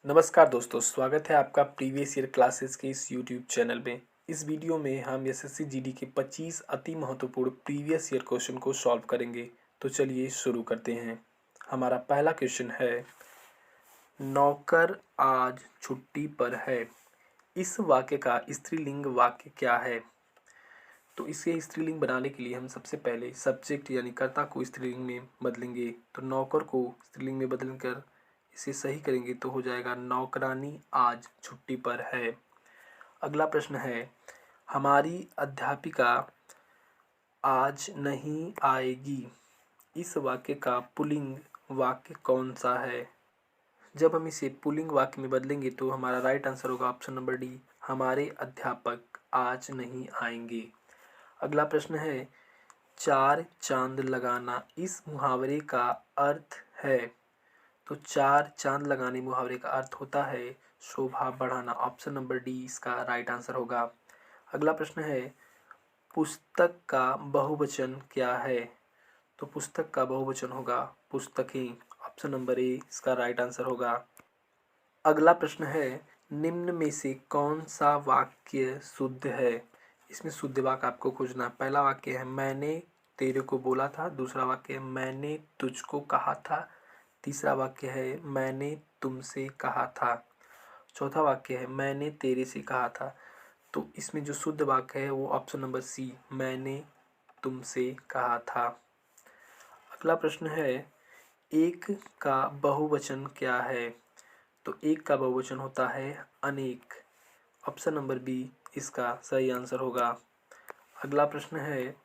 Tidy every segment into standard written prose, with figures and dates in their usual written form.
नमस्कार दोस्तों, स्वागत है आपका प्रीवियस ईयर क्लासेस के इस यूट्यूब चैनल में। इस वीडियो में हम एसएससी जीडी के 25 अति महत्वपूर्ण प्रीवियस ईयर क्वेश्चन को सॉल्व करेंगे। तो चलिए शुरू करते हैं। हमारा पहला क्वेश्चन है, नौकर आज छुट्टी पर है। इस वाक्य का स्त्रीलिंग वाक्य क्या है? तो इसे स्त्रीलिंग बनाने के लिए हम सबसे पहले सब्जेक्ट यानी कर्ता को स्त्रीलिंग में बदलेंगे। तो नौकर को स्त्रीलिंग में बदलकर इसे सही करेंगे तो हो जाएगा, नौकरानी आज छुट्टी पर है। अगला प्रश्न है, हमारी अध्यापिका आज नहीं आएगी। इस वाक्य का पुल्लिंग वाक्य कौन सा है? जब हम इसे पुल्लिंग वाक्य में बदलेंगे तो हमारा राइट आंसर होगा ऑप्शन नंबर डी, हमारे अध्यापक आज नहीं आएंगे। अगला प्रश्न है, चार चांद लगाना इस मुहावरे का अर्थ है। तो चार चांद लगाने मुहावरे का अर्थ होता है शोभा बढ़ाना। ऑप्शन नंबर डी इसका राइट आंसर होगा। अगला प्रश्न है, पुस्तक का बहुवचन क्या है? तो पुस्तक का बहुवचन होगा पुस्तकें। ऑप्शन नंबर ए इसका राइट आंसर होगा। अगला प्रश्न है, निम्न में से कौन सा वाक्य शुद्ध है? इसमें शुद्ध वाक्य आपको खोजना है। पहला वाक्य है, मैंने तेरे को बोला था। दूसरा वाक्य है, मैंने तुझको कहा था। तीसरा वाक्य है, मैंने तुमसे कहा था। चौथा वाक्य है, मैंने तेरे से कहा था। तो इसमें जो शुद्ध वाक्य है वो ऑप्शन नंबर सी, मैंने तुमसे कहा था। अगला प्रश्न है, एक का बहुवचन क्या है? तो एक का बहुवचन होता है अनेक। ऑप्शन नंबर बी इसका सही आंसर होगा। अगला प्रश्न है,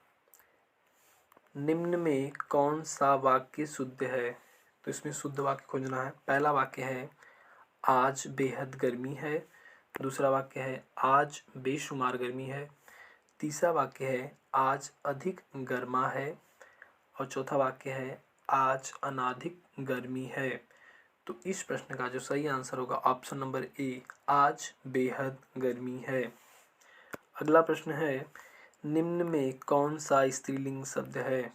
निम्न में कौन सा वाक्य शुद्ध है? तो इसमें शुद्ध वाक्य खोजना है। पहला वाक्य है, आज बेहद गर्मी है। दूसरा वाक्य है, आज बेशुमार गर्मी है। तीसरा वाक्य है, आज अधिक गर्मा है। और चौथा वाक्य है, आज अनाधिक गर्मी है। तो इस प्रश्न का जो सही आंसर होगा ऑप्शन नंबर ए, आज बेहद गर्मी है। अगला प्रश्न है, निम्न में कौन सा स्त्रीलिंग शब्द है?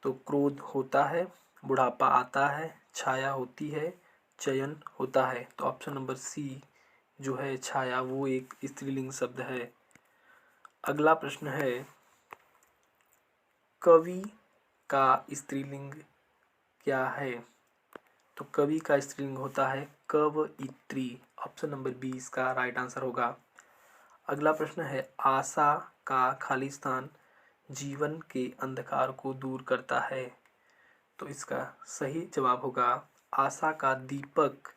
तो क्रोध होता है, बुढ़ापा आता है, छाया होती है, चयन होता है। तो ऑप्शन नंबर सी जो है छाया, वो एक स्त्रीलिंग शब्द है। अगला प्रश्न है, कवि का स्त्रीलिंग क्या है? तो कवि का स्त्रीलिंग होता है कवयित्री। ऑप्शन नंबर बी इसका राइट आंसर होगा। अगला प्रश्न है, आशा का खाली स्थान जीवन के अंधकार को दूर करता है। तो इसका सही जवाब होगा, आशा का दीपक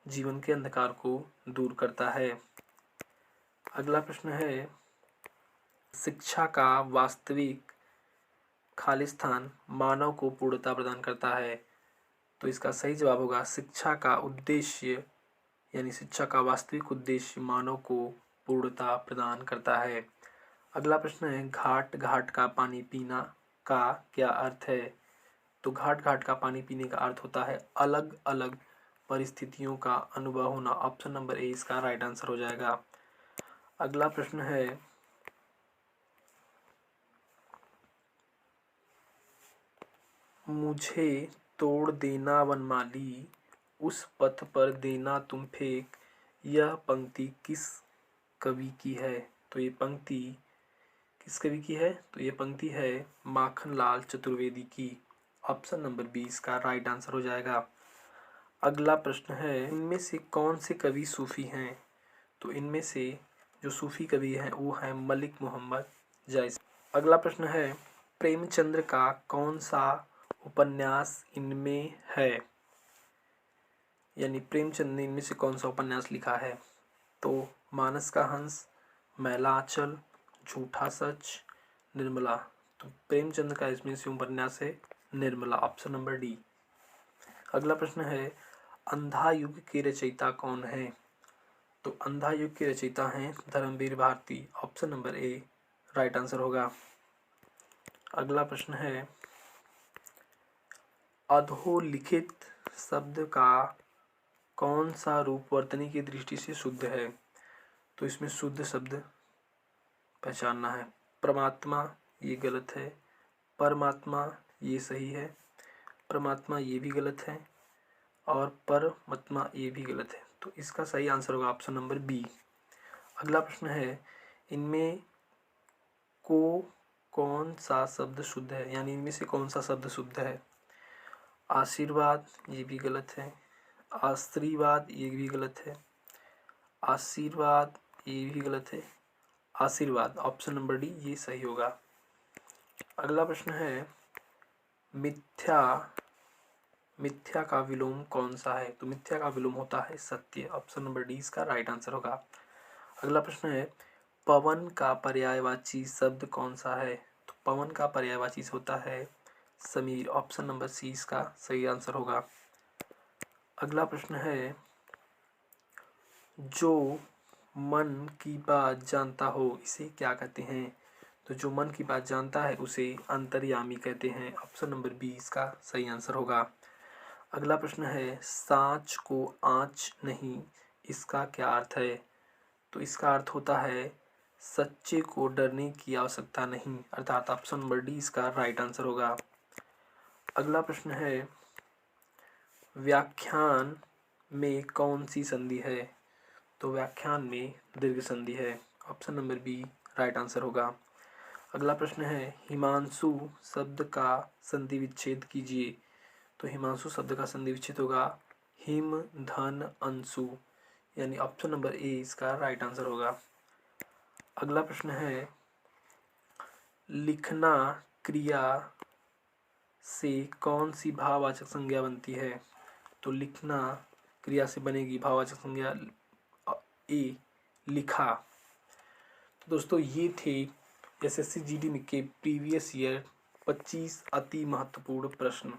जीवन के अंधकार को दूर करता है। अगला प्रश्न है, शिक्षा का वास्तविक खाली स्थान मानव को पूर्णता प्रदान करता है। तो इसका सही जवाब होगा, शिक्षा का उद्देश्य यानी शिक्षा का वास्तविक उद्देश्य मानव को पूर्णता प्रदान करता है। अगला प्रश्न है, घाट घाट का पानी पीना का क्या अर्थ है? तो घाट घाट का पानी पीने का अर्थ होता है अलग अलग परिस्थितियों का अनुभव होना। ऑप्शन नंबर ए इसका राइट आंसर हो जाएगा। अगला प्रश्न है, मुझे तोड़ देना वनमाली, उस पथ पर देना तुम फेंक। यह पंक्ति किस कवि की है? तो ये पंक्ति किस कवि की है? तो ये पंक्ति है माखनलाल चतुर्वेदी की। ऑप्शन नंबर बी इसका राइट आंसर हो जाएगा। अगला प्रश्न है, इनमें से कौन से कवि सूफी हैं? तो इनमें से जो सूफी कवि हैं वो हैं मलिक मोहम्मद जैसी। अगला प्रश्न है, प्रेमचंद्र का कौन सा उपन्यास इनमें है? यानी प्रेमचंद ने इनमें से कौन सा उपन्यास लिखा है? तो मानस का हंस, मैला आंचल, झूठा सच, निर्मला। तो प्रेमचंद का इसमें से उपन्यास है निर्मला। Option number D. अगला प्रश्न है, अंधा युग के रचयिता कौन है? तो अंधा युग के रचयिता हैं Dharmvir Bharati. Option number A right answer होगा। अगला प्रश्न है, अधोलिखित शब्द का कौन सा रूप वर्तनी की दृष्टि से शुद्ध है? तो इसमें शुद्ध शब्द पहचानना है। परमात्मा ये गलत है, परमात्मा ये सही है, परमात्मा ये भी गलत है, और परमात्मा ये भी गलत है। तो इसका सही आंसर होगा ऑप्शन नंबर बी। अगला प्रश्न है, इनमें को कौन सा शब्द शुद्ध है, यानी इनमें से कौन सा शब्द शुद्ध है। आशीर्वाद ये भी गलत है, आशीर्वाद ये भी गलत है, आशीर्वाद ये भी गलत है, आशीर्वाद ऑप्शन नंबर डी ये सही होगा। अगला प्रश्न है, मिथ्या मिथ्या का विलोम कौन सा है। तो मिथ्या का विलोम होता है सत्य, ऑप्शन नंबर डी इसका राइट आंसर होगा। अगला प्रश्न है, पवन का पर्यायवाची शब्द कौन सा है। तो पवन का पर्यायवाची होता है समीर, ऑप्शन नंबर सी इसका सही आंसर होगा। अगला प्रश्न है, जो मन की बात जानता हो इसे क्या कहते हैं। तो जो मन की बात जानता है उसे अंतर्यामी कहते हैं, ऑप्शन नंबर बी इसका सही आंसर होगा। अगला प्रश्न है, सांच को आँच नहीं इसका क्या अर्थ है। तो इसका अर्थ होता है सच्चे को डरने की आवश्यकता नहीं, अर्थात ऑप्शन नंबर डी इसका राइट आंसर होगा। अगला प्रश्न है, व्याख्यान में कौन सी संधि है। तो व्याख्यान में दीर्घ संधि है, option number B right answer होगा। अगला प्रश्न है, हिमांशु शब्द का संधि विच्छेद कीजिए। तो हिमांशु शब्द का संधि विच्छेद होगा हिम धन अंशु, यानी ऑप्शन नंबर ए इसका राइट आंसर होगा। अगला प्रश्न है, लिखना क्रिया से कौन सी भाववाचक संज्ञा बनती है। तो लिखना क्रिया से बनेगी भाववाचक संज्ञा ए लिखा। तो दोस्तों ये थे एसएससी जीडी के प्रीवियस ईयर 25 अति महत्वपूर्ण प्रश्न।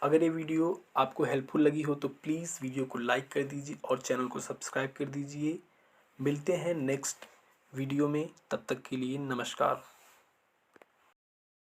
अगर ये वीडियो आपको हेल्पफुल लगी हो तो प्लीज़ वीडियो को लाइक कर दीजिए और चैनल को सब्सक्राइब कर दीजिए। मिलते हैं नेक्स्ट वीडियो में, तब तक के लिए नमस्कार।